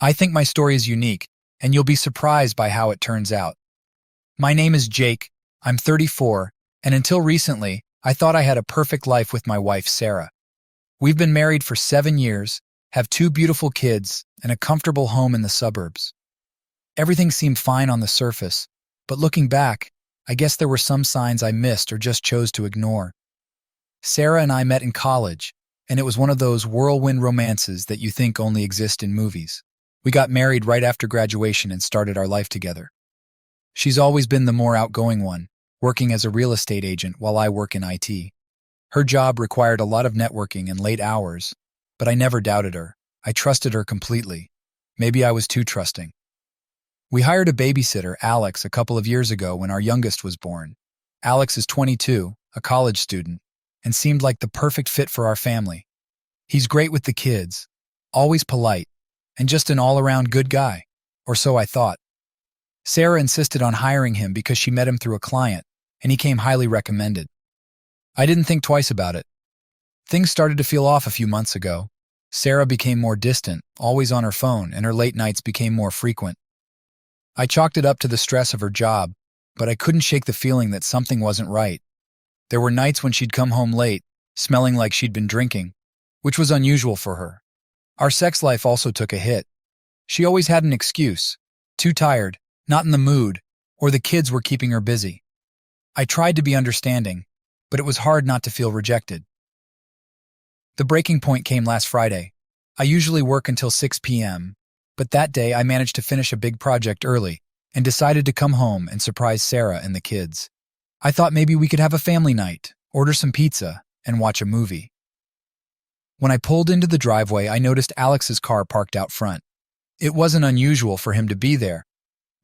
I think my story is unique, and you'll be surprised by how it turns out. My name is Jake, I'm 34, and until recently, I thought I had a perfect life with my wife, Sarah. We've been married for 7 years, have 2 beautiful kids, and a comfortable home in the suburbs. Everything seemed fine on the surface, but looking back, I guess there were some signs I missed or just chose to ignore. Sarah and I met in college, and it was one of those whirlwind romances that you think only exist in movies. We got married right after graduation and started our life together. She's always been the more outgoing one, working as a real estate agent while I work in IT. Her job required a lot of networking and late hours, but I never doubted her. I trusted her completely. Maybe I was too trusting. We hired a babysitter, Alex, a couple of years ago when our youngest was born. Alex is 22, a college student, and seemed like the perfect fit for our family. He's great with the kids, always polite, and just an all-around good guy, or so I thought. Sarah insisted on hiring him because she met him through a client, and he came highly recommended. I didn't think twice about it. Things started to feel off a few months ago. Sarah became more distant, always on her phone, and her late nights became more frequent. I chalked it up to the stress of her job, but I couldn't shake the feeling that something wasn't right. There were nights when she'd come home late, smelling like she'd been drinking, which was unusual for her. Our sex life also took a hit. She always had an excuse: too tired, not in the mood, or the kids were keeping her busy. I tried to be understanding, but it was hard not to feel rejected. The breaking point came last Friday. I usually work until 6 p.m., but that day I managed to finish a big project early and decided to come home and surprise Sarah and the kids. I thought maybe we could have a family night, order some pizza, and watch a movie. When I pulled into the driveway, I noticed Alex's car parked out front. It wasn't unusual for him to be there,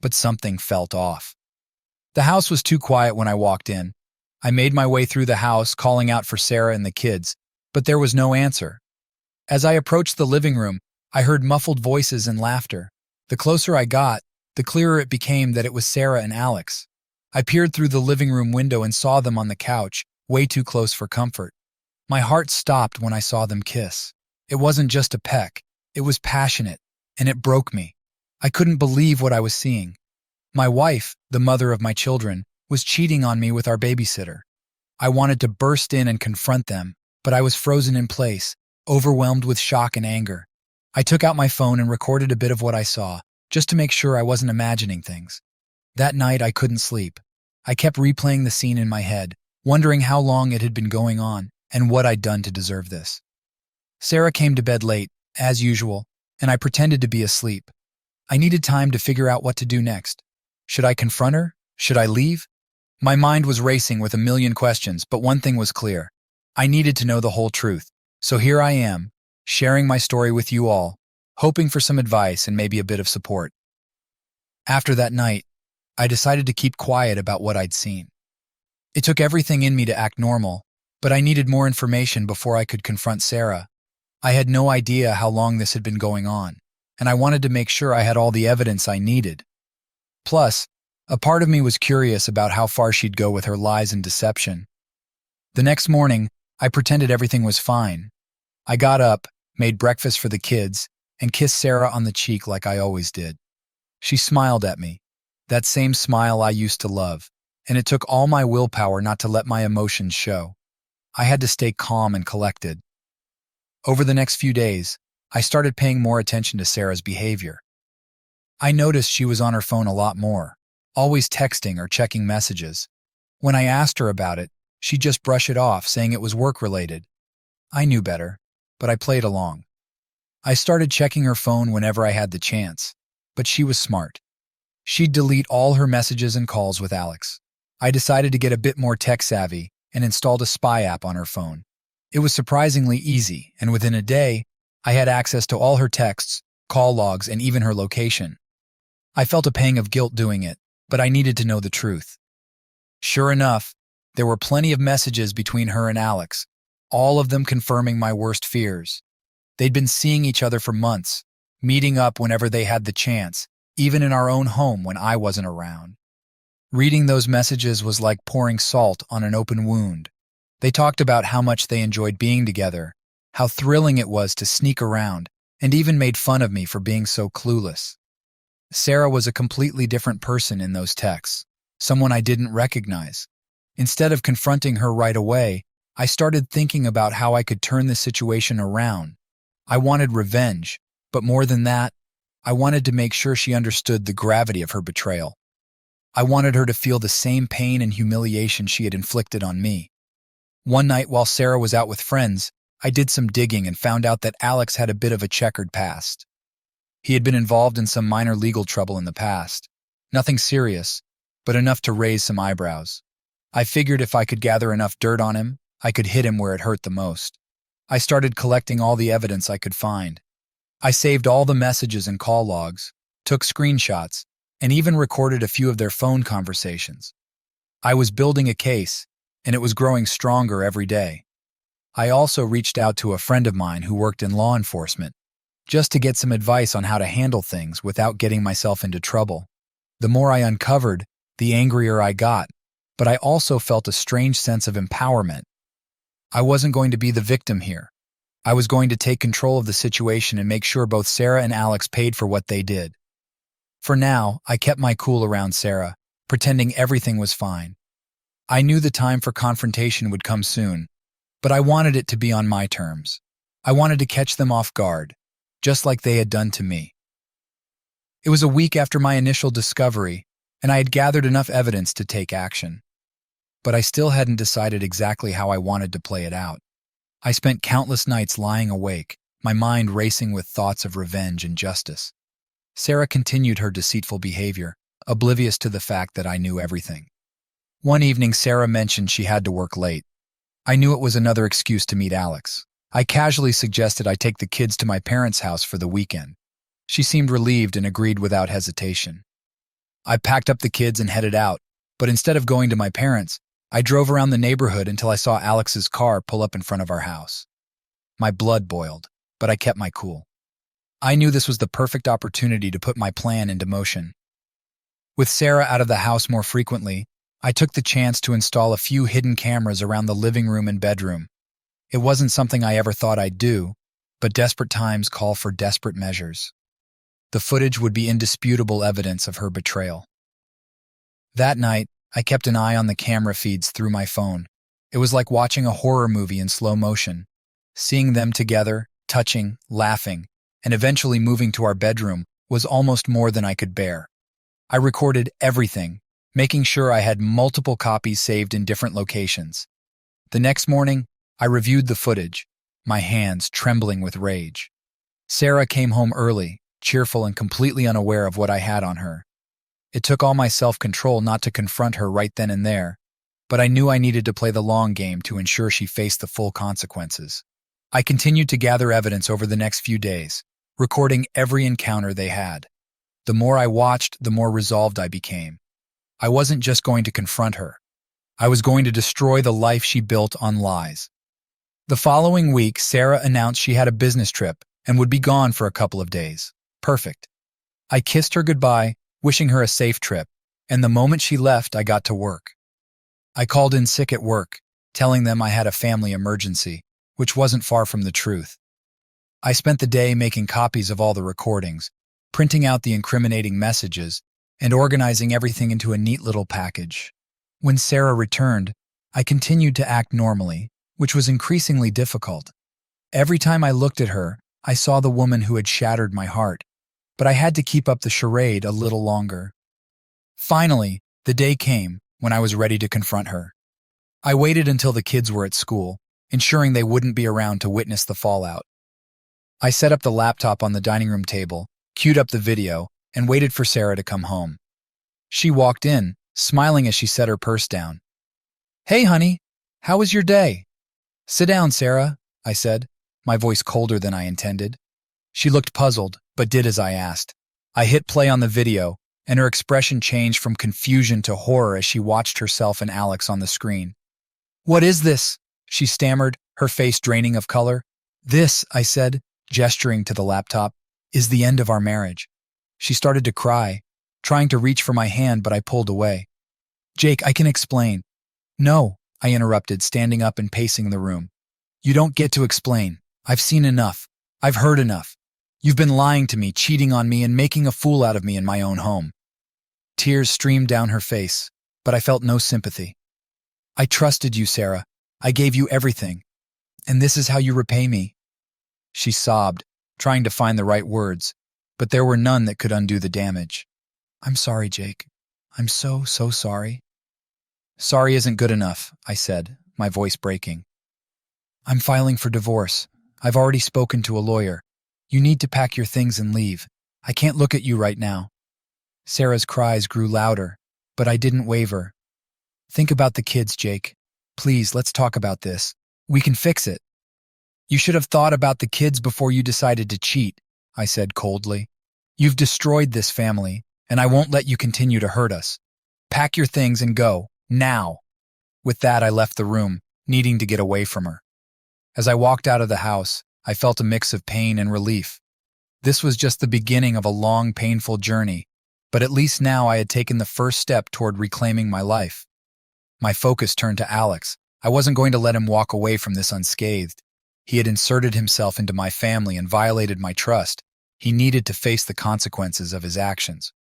but something felt off. The house was too quiet when I walked in. I made my way through the house, calling out for Sarah and the kids, but there was no answer. As I approached the living room, I heard muffled voices and laughter. The closer I got, the clearer it became that it was Sarah and Alex. I peered through the living room window and saw them on the couch, way too close for comfort. My heart stopped when I saw them kiss. It wasn't just a peck, it was passionate, and it broke me. I couldn't believe what I was seeing. My wife, the mother of my children, was cheating on me with our babysitter. I wanted to burst in and confront them, but I was frozen in place, overwhelmed with shock and anger. I took out my phone and recorded a bit of what I saw, just to make sure I wasn't imagining things. That night I couldn't sleep. I kept replaying the scene in my head, wondering how long it had been going on and what I'd done to deserve this. Sarah came to bed late, as usual, and I pretended to be asleep. I needed time to figure out what to do next. Should I confront her? Should I leave? My mind was racing with a million questions, but one thing was clear. I needed to know the whole truth. So here I am, sharing my story with you all, hoping for some advice and maybe a bit of support. After that night, I decided to keep quiet about what I'd seen. It took everything in me to act normal, but I needed more information before I could confront Sarah. I had no idea how long this had been going on, and I wanted to make sure I had all the evidence I needed. Plus, a part of me was curious about how far she'd go with her lies and deception. The next morning, I pretended everything was fine. I got up, made breakfast for the kids, and kissed Sarah on the cheek like I always did. She smiled at me, that same smile I used to love, and it took all my willpower not to let my emotions show. I had to stay calm and collected. Over the next few days, I started paying more attention to Sarah's behavior. I noticed she was on her phone a lot more, always texting or checking messages. When I asked her about it, she'd just brush it off, saying it was work-related. I knew better, but I played along. I started checking her phone whenever I had the chance, but she was smart. She'd delete all her messages and calls with Alex. I decided to get a bit more tech-savvy and installed a spy app on her phone. It was surprisingly easy, and within a day, I had access to all her texts, call logs, and even her location. I felt a pang of guilt doing it, but I needed to know the truth. Sure enough, there were plenty of messages between her and Alex, all of them confirming my worst fears. They'd been seeing each other for months, meeting up whenever they had the chance, even in our own home when I wasn't around. Reading those messages was like pouring salt on an open wound. They talked about how much they enjoyed being together, how thrilling it was to sneak around, and even made fun of me for being so clueless. Sarah was a completely different person in those texts, someone I didn't recognize. Instead of confronting her right away, I started thinking about how I could turn the situation around. I wanted revenge, but more than that, I wanted to make sure she understood the gravity of her betrayal. I wanted her to feel the same pain and humiliation she had inflicted on me. One night while Sarah was out with friends, I did some digging and found out that Alex had a bit of a checkered past. He had been involved in some minor legal trouble in the past. Nothing serious, but enough to raise some eyebrows. I figured if I could gather enough dirt on him, I could hit him where it hurt the most. I started collecting all the evidence I could find. I saved all the messages and call logs, took screenshots, and even recorded a few of their phone conversations. I was building a case, and it was growing stronger every day. I also reached out to a friend of mine who worked in law enforcement, just to get some advice on how to handle things without getting myself into trouble. The more I uncovered, the angrier I got, but I also felt a strange sense of empowerment. I wasn't going to be the victim here. I was going to take control of the situation and make sure both Sarah and Alex paid for what they did. For now, I kept my cool around Sarah, pretending everything was fine. I knew the time for confrontation would come soon, but I wanted it to be on my terms. I wanted to catch them off guard, just like they had done to me. It was a week after my initial discovery, and I had gathered enough evidence to take action. But I still hadn't decided exactly how I wanted to play it out. I spent countless nights lying awake, my mind racing with thoughts of revenge and justice. Sarah continued her deceitful behavior, oblivious to the fact that I knew everything. One evening, Sarah mentioned she had to work late. I knew it was another excuse to meet Alex. I casually suggested I take the kids to my parents' house for the weekend. She seemed relieved and agreed without hesitation. I packed up the kids and headed out, but instead of going to my parents', I drove around the neighborhood until I saw Alex's car pull up in front of our house. My blood boiled, but I kept my cool. I knew this was the perfect opportunity to put my plan into motion. With Sarah out of the house more frequently, I took the chance to install a few hidden cameras around the living room and bedroom. It wasn't something I ever thought I'd do, but desperate times call for desperate measures. The footage would be indisputable evidence of her betrayal. That night, I kept an eye on the camera feeds through my phone. It was like watching a horror movie in slow motion. Seeing them together, touching, laughing, and eventually moving to our bedroom was almost more than I could bear. I recorded everything, making sure I had multiple copies saved in different locations. The next morning, I reviewed the footage, my hands trembling with rage. Sarah came home early, cheerful and completely unaware of what I had on her. It took all my self-control not to confront her right then and there, but I knew I needed to play the long game to ensure she faced the full consequences. I continued to gather evidence over the next few days, recording every encounter they had. The more I watched, the more resolved I became. I wasn't just going to confront her. I was going to destroy the life she built on lies. The following week, Sarah announced she had a business trip and would be gone for a couple of days. Perfect. I kissed her goodbye, wishing her a safe trip, and the moment she left, I got to work. I called in sick at work, telling them I had a family emergency, which wasn't far from the truth. I spent the day making copies of all the recordings, printing out the incriminating messages, and organizing everything into a neat little package. When Sarah returned, I continued to act normally, which was increasingly difficult. Every time I looked at her, I saw the woman who had shattered my heart, but I had to keep up the charade a little longer. Finally, the day came when I was ready to confront her. I waited until the kids were at school, ensuring they wouldn't be around to witness the fallout. I set up the laptop on the dining room table, queued up the video, and waited for Sarah to come home. She walked in, smiling as she set her purse down. "Hey, honey, how was your day?" "Sit down, Sarah," I said, my voice colder than I intended. She looked puzzled, but did as I asked. I hit play on the video, and her expression changed from confusion to horror as she watched herself and Alex on the screen. "What is this?" she stammered, her face draining of color. "This," I said, gesturing to the laptop, "is the end of our marriage." She started to cry, trying to reach for my hand, but I pulled away. "Jake, I can explain." "No," I interrupted, standing up and pacing the room. "You don't get to explain. I've seen enough. I've heard enough. You've been lying to me, cheating on me, and making a fool out of me in my own home." Tears streamed down her face, but I felt no sympathy. "I trusted you, Sarah. I gave you everything. And this is how you repay me?" She sobbed, trying to find the right words, but there were none that could undo the damage. "I'm sorry, Jake. I'm so sorry." "Sorry isn't good enough," I said, my voice breaking. "I'm filing for divorce. I've already spoken to a lawyer. You need to pack your things and leave. I can't look at you right now." Sarah's cries grew louder, but I didn't waver. "Think about the kids, Jake. Please, let's talk about this. We can fix it." "You should have thought about the kids before you decided to cheat," I said coldly. "You've destroyed this family, and I won't let you continue to hurt us. Pack your things and go, now." With that, I left the room, needing to get away from her. As I walked out of the house, I felt a mix of pain and relief. This was just the beginning of a long, painful journey, but at least now I had taken the first step toward reclaiming my life. My focus turned to Alex. I wasn't going to let him walk away from this unscathed. He had inserted himself into my family and violated my trust. He needed to face the consequences of his actions.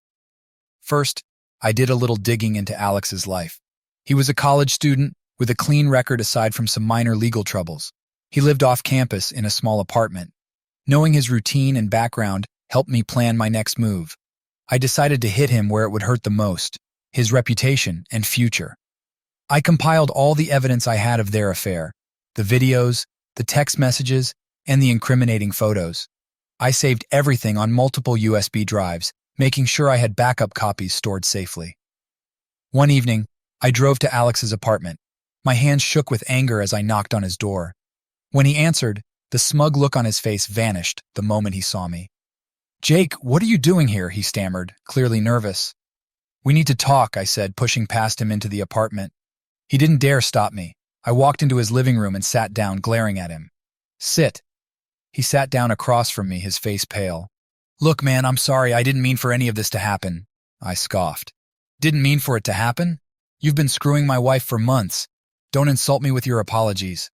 First, I did a little digging into Alex's life. He was a college student with a clean record aside from some minor legal troubles. He lived off campus in a small apartment. Knowing his routine and background helped me plan my next move. I decided to hit him where it would hurt the most, his reputation and future. I compiled all the evidence I had of their affair, the videos, the text messages, and the incriminating photos. I saved everything on multiple USB drives, making sure I had backup copies stored safely. One evening, I drove to Alex's apartment. My hands shook with anger as I knocked on his door. When he answered, the smug look on his face vanished the moment he saw me. "Jake, what are you doing here?" he stammered, clearly nervous. "We need to talk," I said, pushing past him into the apartment. He didn't dare stop me. I walked into his living room and sat down, glaring at him. "Sit." He sat down across from me, his face pale. "Look, man, I'm sorry. I didn't mean for any of this to happen," I scoffed. "Didn't mean for it to happen? You've been screwing my wife for months. Don't insult me with your apologies."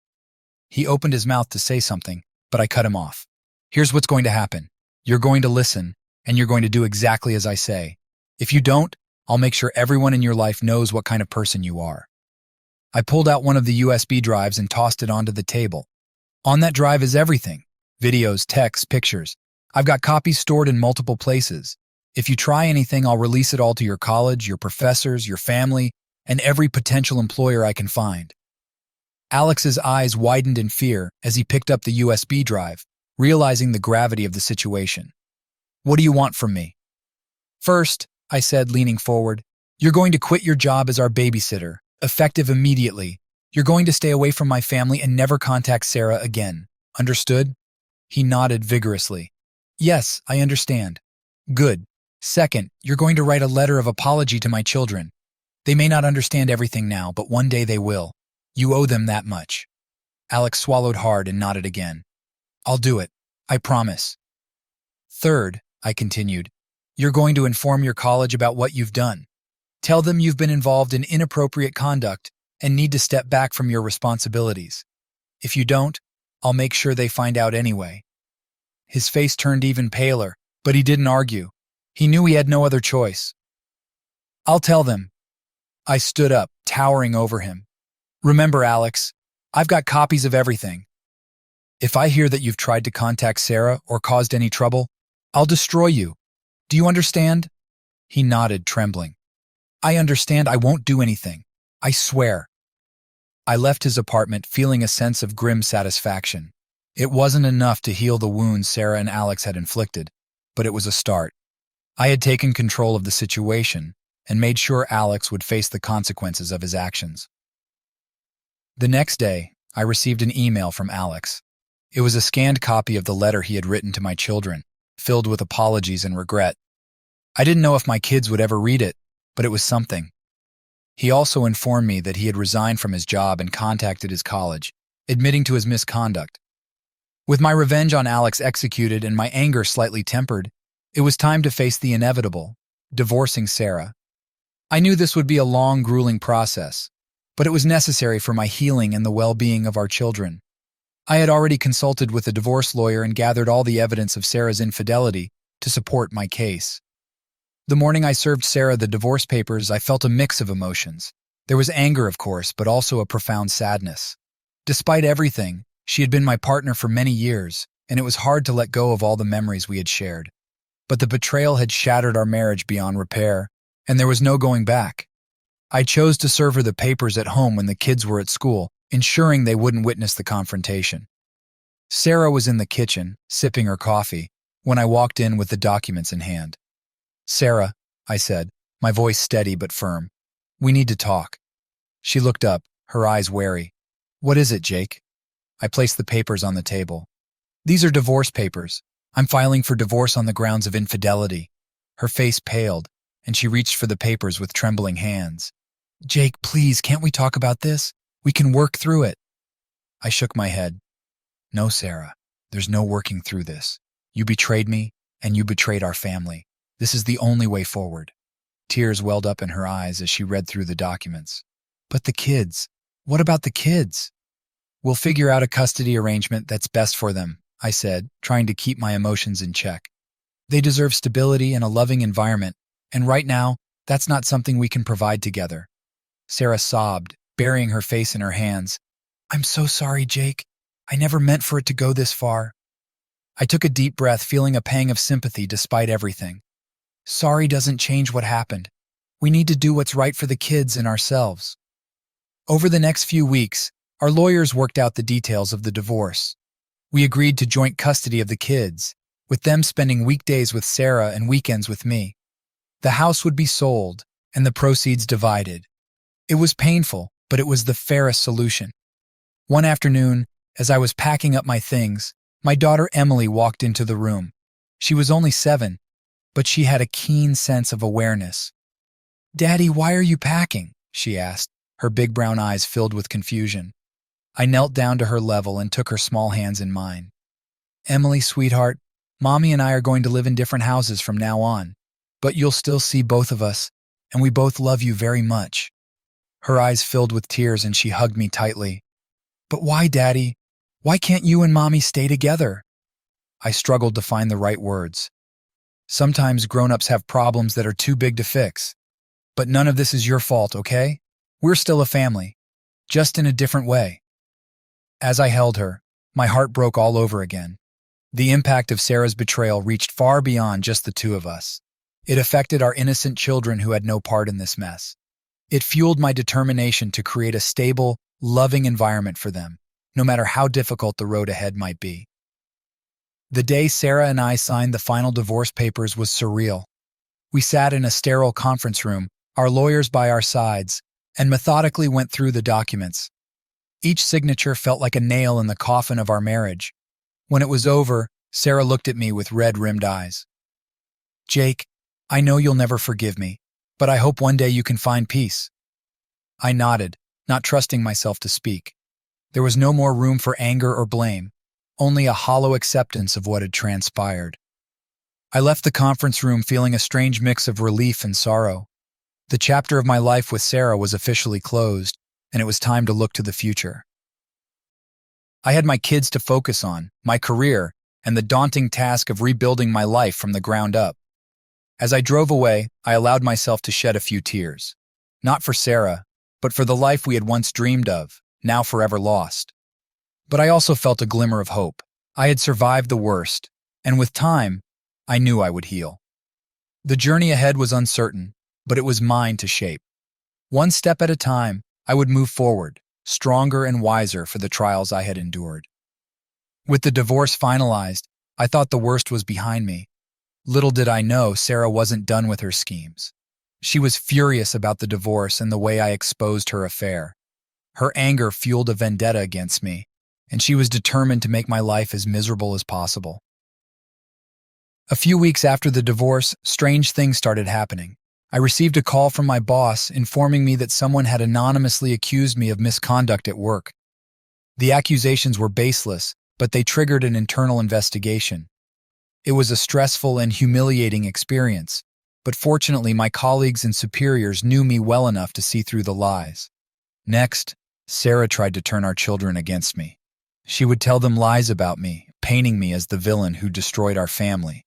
He opened his mouth to say something, but I cut him off. "Here's what's going to happen. You're going to listen, and you're going to do exactly as I say. If you don't, I'll make sure everyone in your life knows what kind of person you are." I pulled out one of the USB drives and tossed it onto the table. On that drive is everything: videos, texts, pictures. I've got copies stored in multiple places. If you try anything, I'll release it all to your college, your professors, your family, and every potential employer I can find. Alex's eyes widened in fear as he picked up the USB drive, realizing the gravity of the situation. "What do you want from me?" "First," I said, leaning forward, "you're going to quit your job as our babysitter, effective immediately. You're going to stay away from my family and never contact Sarah again. Understood?" He nodded vigorously. "Yes, I understand." "Good. Second, you're going to write a letter of apology to my children. They may not understand everything now, but one day they will. You owe them that much." Alex swallowed hard and nodded again. "I'll do it. I promise." "Third," I continued, "you're going to inform your college about what you've done. Tell them you've been involved in inappropriate conduct and need to step back from your responsibilities. If you don't, I'll make sure they find out anyway." His face turned even paler, but he didn't argue. He knew he had no other choice. "I'll tell them." I stood up, towering over him. "Remember, Alex, I've got copies of everything. If I hear that you've tried to contact Sarah or caused any trouble, I'll destroy you. Do you understand?" He nodded, trembling. "I understand. I won't do anything. I swear." I left his apartment feeling a sense of grim satisfaction. It wasn't enough to heal the wounds Sarah and Alex had inflicted, but it was a start. I had taken control of the situation and made sure Alex would face the consequences of his actions. The next day, I received an email from Alex. It was a scanned copy of the letter he had written to my children, filled with apologies and regret. I didn't know if my kids would ever read it, but it was something. He also informed me that he had resigned from his job and contacted his college, admitting to his misconduct. With my revenge on Alex executed and my anger slightly tempered, it was time to face the inevitable: divorcing Sarah. I knew this would be a long, grueling process, but it was necessary for my healing and the well-being of our children. I had already consulted with a divorce lawyer and gathered all the evidence of Sarah's infidelity to support my case. The morning I served Sarah the divorce papers, I felt a mix of emotions. There was anger, of course, but also a profound sadness. Despite everything, she had been my partner for many years, and it was hard to let go of all the memories we had shared. But the betrayal had shattered our marriage beyond repair, and there was no going back. I chose to serve her the papers at home when the kids were at school, ensuring they wouldn't witness the confrontation. Sarah was in the kitchen, sipping her coffee, when I walked in with the documents in hand. "Sarah," I said, my voice steady but firm, "we need to talk." She looked up, her eyes wary. "What is it, Jake?" I placed the papers on the table. "These are divorce papers. I'm filing for divorce on the grounds of infidelity." Her face paled, and she reached for the papers with trembling hands. "Jake, please, can't we talk about this? We can work through it." I shook my head. "No, Sarah, there's no working through this. You betrayed me, and you betrayed our family. This is the only way forward." Tears welled up in her eyes as she read through the documents. "But the kids? What about the kids?" "We'll figure out a custody arrangement that's best for them," I said, trying to keep my emotions in check. "They deserve stability and a loving environment, and right now, that's not something we can provide together." Sarah sobbed, burying her face in her hands. "I'm so sorry, Jake. I never meant for it to go this far." I took a deep breath, feeling a pang of sympathy despite everything. Sorry doesn't change what happened. We need to do what's right for the kids and ourselves. Over the next few weeks, our lawyers worked out the details of the divorce. We agreed to joint custody of the kids, with them spending weekdays with Sarah and weekends with me. The house would be sold, and the proceeds divided. It was painful, but it was the fairest solution. One afternoon, as I was packing up my things, my daughter Emily walked into the room. She was only 7, but she had a keen sense of awareness. "Daddy, why are you packing?" she asked, her big brown eyes filled with confusion. I knelt down to her level and took her small hands in mine. "Emily, sweetheart, Mommy and I are going to live in different houses from now on, but you'll still see both of us, and we both love you very much." Her eyes filled with tears and she hugged me tightly. "But why, Daddy? Why can't you and Mommy stay together?" I struggled to find the right words. "Sometimes grown-ups have problems that are too big to fix. But none of this is your fault, okay? We're still a family, just in a different way." As I held her, my heart broke all over again. The impact of Sarah's betrayal reached far beyond just the two of us. It affected our innocent children who had no part in this mess. It fueled my determination to create a stable, loving environment for them, no matter how difficult the road ahead might be. The day Sarah and I signed the final divorce papers was surreal. We sat in a sterile conference room, our lawyers by our sides, and methodically went through the documents. Each signature felt like a nail in the coffin of our marriage. When it was over, Sarah looked at me with red-rimmed eyes. "Jake, I know you'll never forgive me, but I hope one day you can find peace." I nodded, not trusting myself to speak. There was no more room for anger or blame, only a hollow acceptance of what had transpired. I left the conference room feeling a strange mix of relief and sorrow. The chapter of my life with Sarah was officially closed, and it was time to look to the future. I had my kids to focus on, my career, and the daunting task of rebuilding my life from the ground up. As I drove away, I allowed myself to shed a few tears. Not for Sarah, but for the life we had once dreamed of, now forever lost. But I also felt a glimmer of hope. I had survived the worst, and with time, I knew I would heal. The journey ahead was uncertain, but it was mine to shape. One step at a time, I would move forward, stronger and wiser for the trials I had endured. With the divorce finalized, I thought the worst was behind me. Little did I know Sarah wasn't done with her schemes. She was furious about the divorce and the way I exposed her affair. Her anger fueled a vendetta against me, and she was determined to make my life as miserable as possible. A few weeks after the divorce, strange things started happening. I received a call from my boss informing me that someone had anonymously accused me of misconduct at work. The accusations were baseless, but they triggered an internal investigation. It was a stressful and humiliating experience, but fortunately my colleagues and superiors knew me well enough to see through the lies. Next, Sarah tried to turn our children against me. She would tell them lies about me, painting me as the villain who destroyed our family.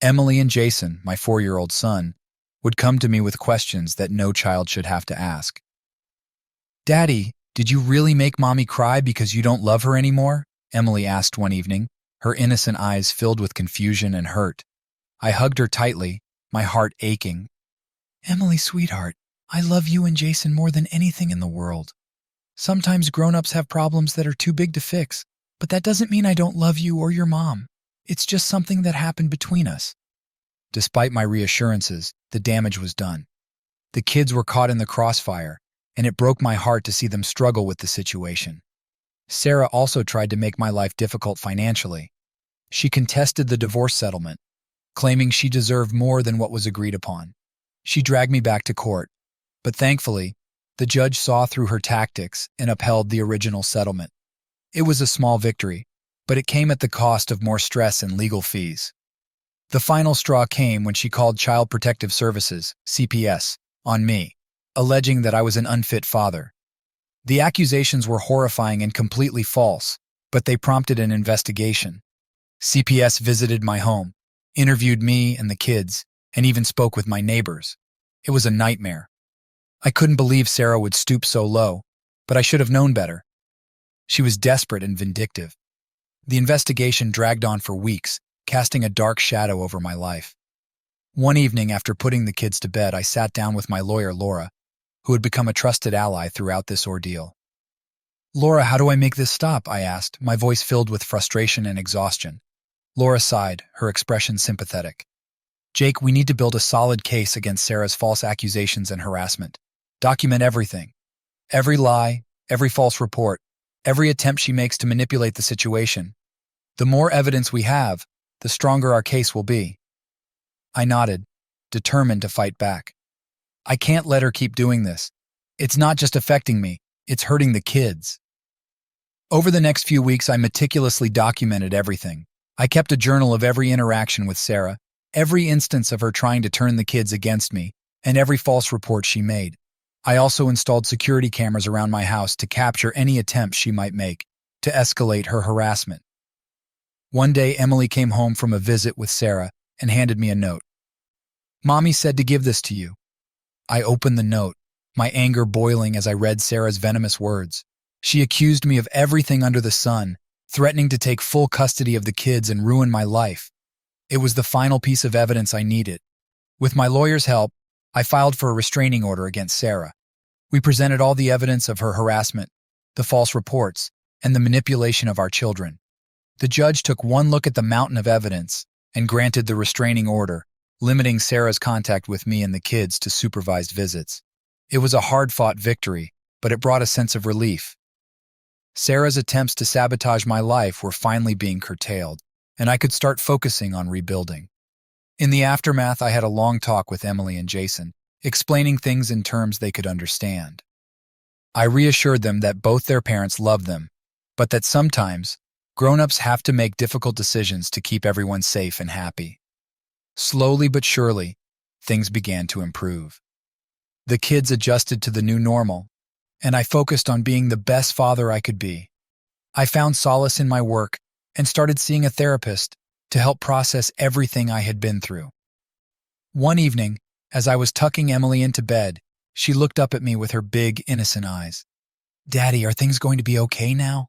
Emily and Jason, my 4-year-old son, would come to me with questions that no child should have to ask. "Daddy, did you really make Mommy cry because you don't love her anymore?" Emily asked one evening, her innocent eyes filled with confusion and hurt. I hugged her tightly, my heart aching. "Emily, sweetheart, I love you and Jason more than anything in the world. Sometimes grown-ups have problems that are too big to fix, but that doesn't mean I don't love you or your mom. It's just something that happened between us." Despite my reassurances, the damage was done. The kids were caught in the crossfire, and it broke my heart to see them struggle with the situation. Sarah also tried to make my life difficult financially. She contested the divorce settlement, claiming she deserved more than what was agreed upon. She dragged me back to court, but thankfully, the judge saw through her tactics and upheld the original settlement. It was a small victory, but it came at the cost of more stress and legal fees. The final straw came when she called Child Protective Services, CPS, on me, alleging that I was an unfit father. The accusations were horrifying and completely false, but they prompted an investigation. CPS visited my home, interviewed me and the kids, and even spoke with my neighbors. It was a nightmare. I couldn't believe Sarah would stoop so low, but I should have known better. She was desperate and vindictive. The investigation dragged on for weeks, casting a dark shadow over my life. One evening after putting the kids to bed, I sat down with my lawyer, Laura, who had become a trusted ally throughout this ordeal. "Laura, how do I make this stop?" I asked, my voice filled with frustration and exhaustion. Laura sighed, her expression sympathetic. "Jake, we need to build a solid case against Sarah's false accusations and harassment. Document everything. Every lie, every false report, every attempt she makes to manipulate the situation. The more evidence we have, the stronger our case will be." I nodded, determined to fight back. "I can't let her keep doing this. It's not just affecting me, it's hurting the kids." Over the next few weeks, I meticulously documented everything. I kept a journal of every interaction with Sarah, every instance of her trying to turn the kids against me, and every false report she made. I also installed security cameras around my house to capture any attempts she might make to escalate her harassment. One day, Emily came home from a visit with Sarah and handed me a note. "Mommy said to give this to you." I opened the note, my anger boiling as I read Sarah's venomous words. She accused me of everything under the sun, threatening to take full custody of the kids and ruin my life. It was the final piece of evidence I needed. With my lawyer's help, I filed for a restraining order against Sarah. We presented all the evidence of her harassment, the false reports, and the manipulation of our children. The judge took one look at the mountain of evidence and granted the restraining order, limiting Sarah's contact with me and the kids to supervised visits. It was a hard-fought victory, but it brought a sense of relief. Sarah's attempts to sabotage my life were finally being curtailed, and I could start focusing on rebuilding. In the aftermath, I had a long talk with Emily and Jason, explaining things in terms they could understand. I reassured them that both their parents loved them, but that sometimes grown-ups have to make difficult decisions to keep everyone safe and happy. Slowly but surely, things began to improve. The kids adjusted to the new normal, and I focused on being the best father I could be. I found solace in my work and started seeing a therapist to help process everything I had been through. One evening, as I was tucking Emily into bed, she looked up at me with her big, innocent eyes. "Daddy, are things going to be okay now?"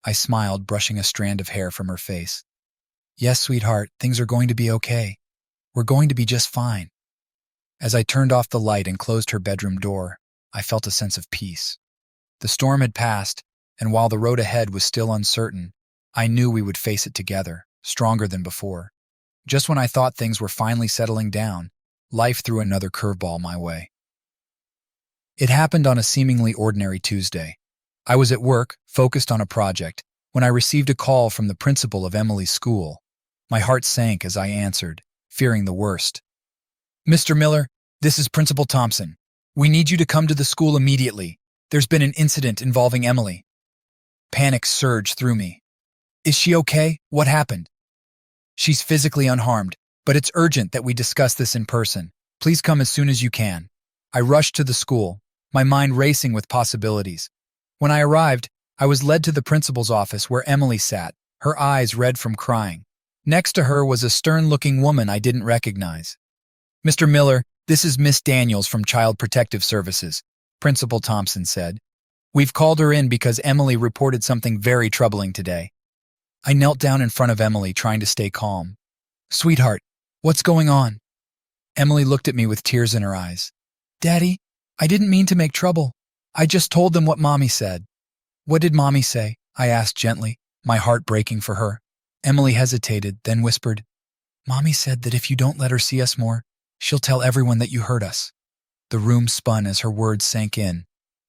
I smiled, brushing a strand of hair from her face. "Yes, sweetheart, things are going to be okay. We're going to be just fine." As I turned off the light and closed her bedroom door, I felt a sense of peace. The storm had passed, and while the road ahead was still uncertain, I knew we would face it together, stronger than before. Just when I thought things were finally settling down, life threw another curveball my way. It happened on a seemingly ordinary Tuesday. I was at work, focused on a project, when I received a call from the principal of Emily's school. My heart sank as I answered, fearing the worst. "Mr. Miller, this is Principal Thompson. We need you to come to the school immediately. There's been an incident involving Emily." Panic surged through me. "Is she okay? What happened?" "She's physically unharmed, but it's urgent that we discuss this in person. Please come as soon as you can." I rushed to the school, my mind racing with possibilities. When I arrived, I was led to the principal's office where Emily sat, her eyes red from crying. Next to her was a stern-looking woman I didn't recognize. "Mr. Miller, this is Miss Daniels from Child Protective Services," Principal Thompson said. "We've called her in because Emily reported something very troubling today." I knelt down in front of Emily, trying to stay calm. "Sweetheart, what's going on?" Emily looked at me with tears in her eyes. "Daddy, I didn't mean to make trouble. I just told them what Mommy said." "What did Mommy say?" I asked gently, my heart breaking for her. Emily hesitated, then whispered, "Mommy said that if you don't let her see us more, she'll tell everyone that you hurt us." The room spun as her words sank in.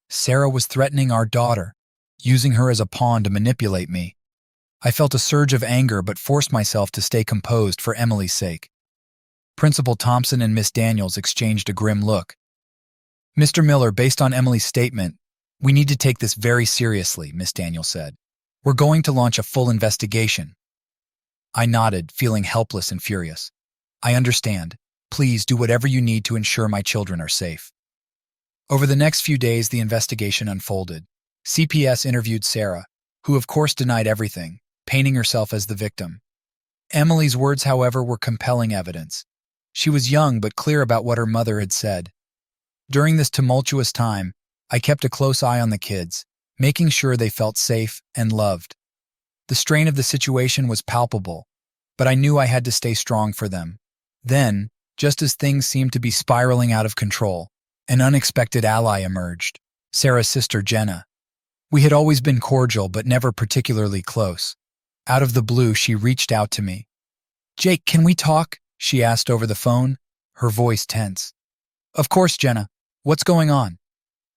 Sarah was threatening our daughter, using her as a pawn to manipulate me. I felt a surge of anger but forced myself to stay composed for Emily's sake. Principal Thompson and Miss Daniels exchanged a grim look. "Mr. Miller, based on Emily's statement, we need to take this very seriously," Miss Daniels said. "We're going to launch a full investigation." I nodded, feeling helpless and furious. "I understand. Please do whatever you need to ensure my children are safe." Over the next few days, the investigation unfolded. CPS interviewed Sarah, who of course denied everything, painting herself as the victim. Emily's words, however, were compelling evidence. She was young but clear about what her mother had said. During this tumultuous time, I kept a close eye on the kids, making sure they felt safe and loved. The strain of the situation was palpable, but I knew I had to stay strong for them. Then, just as things seemed to be spiraling out of control, an unexpected ally emerged: Sarah's sister, Jenna. We had always been cordial but never particularly close. Out of the blue, she reached out to me. "Jake, can we talk?" she asked over the phone, her voice tense. "Of course, Jenna. What's going on?"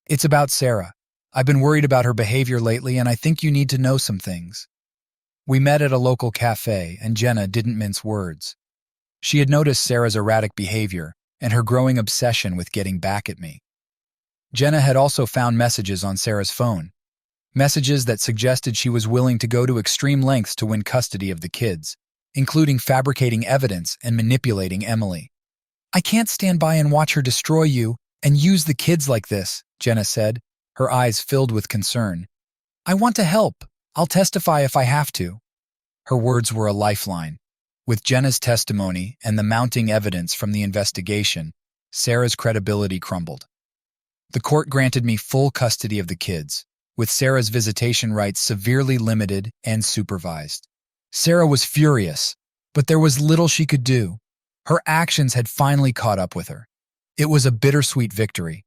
"It's about Sarah. I've been worried about her behavior lately, and I think you need to know some things." We met at a local cafe, and Jenna didn't mince words. She had noticed Sarah's erratic behavior and her growing obsession with getting back at me. Jenna had also found messages on Sarah's phone, messages that suggested she was willing to go to extreme lengths to win custody of the kids, including fabricating evidence and manipulating Emily. "I can't stand by and watch her destroy you and use the kids like this," Jenna said, her eyes filled with concern. "I want to help. I'll testify if I have to." Her words were a lifeline. With Jenna's testimony and the mounting evidence from the investigation, Sarah's credibility crumbled. The court granted me full custody of the kids, with Sarah's visitation rights severely limited and supervised. Sarah was furious, but there was little she could do. Her actions had finally caught up with her. It was a bittersweet victory.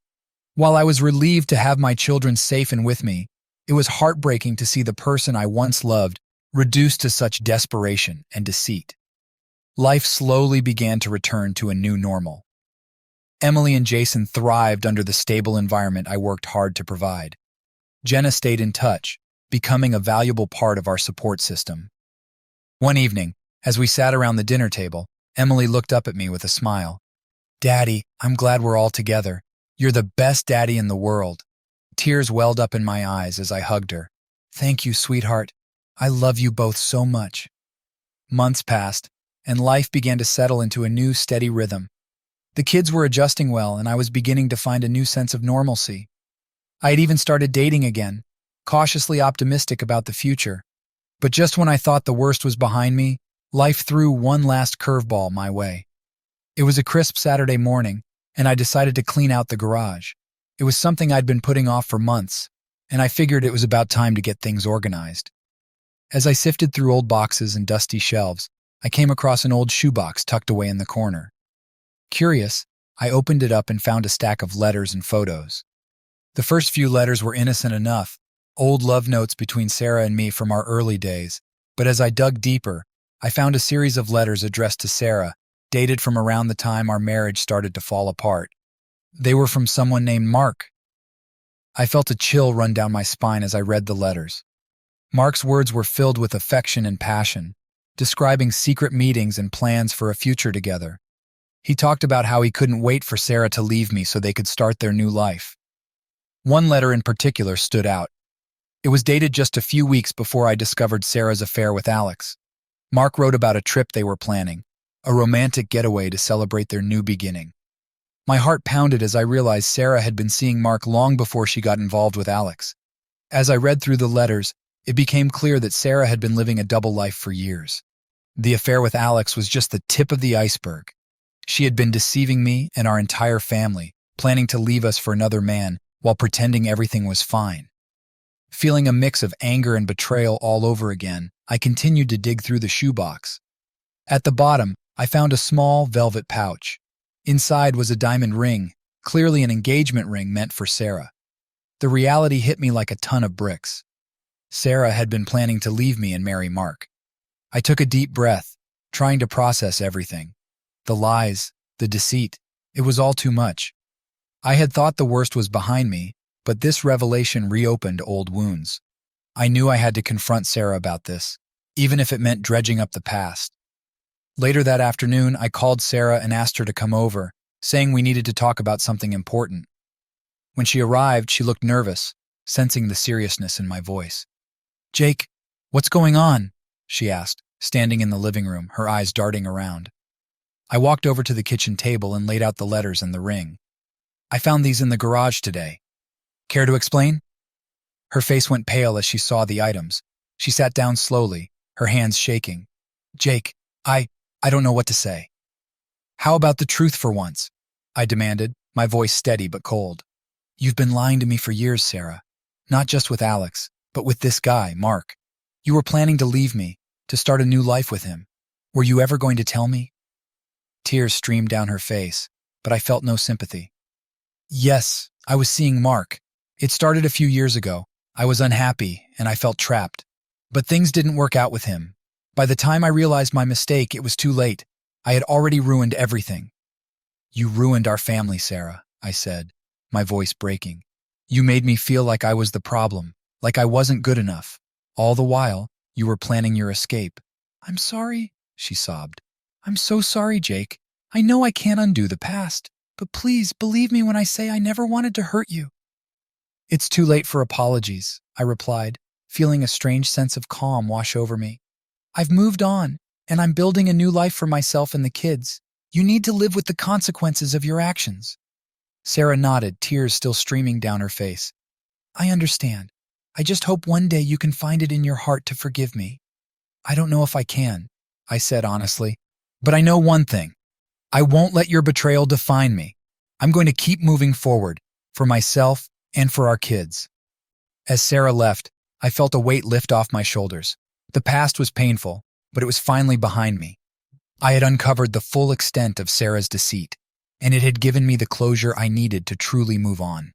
While I was relieved to have my children safe and with me, it was heartbreaking to see the person I once loved reduced to such desperation and deceit. Life slowly began to return to a new normal. Emily and Jason thrived under the stable environment I worked hard to provide. Jenna stayed in touch, becoming a valuable part of our support system. One evening, as we sat around the dinner table, Emily looked up at me with a smile. "Daddy, I'm glad we're all together. You're the best daddy in the world." Tears welled up in my eyes as I hugged her. "Thank you, sweetheart. I love you both so much." Months passed, and life began to settle into a new, steady rhythm. The kids were adjusting well, and I was beginning to find a new sense of normalcy. I had even started dating again, cautiously optimistic about the future. But just when I thought the worst was behind me, life threw one last curveball my way. It was a crisp Saturday morning, and I decided to clean out the garage. It was something I'd been putting off for months, and I figured it was about time to get things organized. As I sifted through old boxes and dusty shelves, I came across an old shoebox tucked away in the corner. Curious, I opened it up and found a stack of letters and photos. The first few letters were innocent enough, old love notes between Sarah and me from our early days, but as I dug deeper, I found a series of letters addressed to Sarah, dated from around the time our marriage started to fall apart. They were from someone named Mark. I felt a chill run down my spine as I read the letters. Mark's words were filled with affection and passion, describing secret meetings and plans for a future together. He talked about how he couldn't wait for Sarah to leave me so they could start their new life. One letter in particular stood out. It was dated just a few weeks before I discovered Sarah's affair with Alex. Mark wrote about a trip they were planning, a romantic getaway to celebrate their new beginning. My heart pounded as I realized Sarah had been seeing Mark long before she got involved with Alex. As I read through the letters, it became clear that Sarah had been living a double life for years. The affair with Alex was just the tip of the iceberg. She had been deceiving me and our entire family, planning to leave us for another man while pretending everything was fine. Feeling a mix of anger and betrayal all over again, I continued to dig through the shoebox. At the bottom, I found a small velvet pouch. Inside was a diamond ring, clearly an engagement ring meant for Sarah. The reality hit me like a ton of bricks. Sarah had been planning to leave me and marry Mark. I took a deep breath, trying to process everything. The lies, the deceit, it was all too much. I had thought the worst was behind me, but this revelation reopened old wounds. I knew I had to confront Sarah about this, even if it meant dredging up the past. Later that afternoon, I called Sarah and asked her to come over, saying we needed to talk about something important. When she arrived, she looked nervous, sensing the seriousness in my voice. "Jake, what's going on?" she asked, standing in the living room, her eyes darting around. I walked over to the kitchen table and laid out the letters and the ring. "I found these in the garage today. Care to explain?" Her face went pale as she saw the items. She sat down slowly, her hands shaking. "Jake, I don't know what to say." "How about the truth for once?" I demanded, my voice steady but cold. "You've been lying to me for years, Sarah. Not just with Alex, but with this guy, Mark. You were planning to leave me, to start a new life with him. Were you ever going to tell me?" Tears streamed down her face, but I felt no sympathy. "Yes, I was seeing Mark. It started a few years ago. I was unhappy, and I felt trapped. But things didn't work out with him. By the time I realized my mistake, it was too late. I had already ruined everything." "You ruined our family, Sarah," I said, my voice breaking. "You made me feel like I was the problem, like I wasn't good enough. All the while, you were planning your escape." "I'm sorry," she sobbed. "I'm so sorry, Jake. I know I can't undo the past, but please believe me when I say I never wanted to hurt you." "It's too late for apologies," I replied, feeling a strange sense of calm wash over me. "I've moved on, and I'm building a new life for myself and the kids. You need to live with the consequences of your actions." Sarah nodded, tears still streaming down her face. "I understand. I just hope one day you can find it in your heart to forgive me." "I don't know if I can," I said honestly. "But I know one thing. I won't let your betrayal define me. I'm going to keep moving forward, for myself and for our kids." As Sarah left, I felt a weight lift off my shoulders. The past was painful, but it was finally behind me. I had uncovered the full extent of Sarah's deceit, and it had given me the closure I needed to truly move on.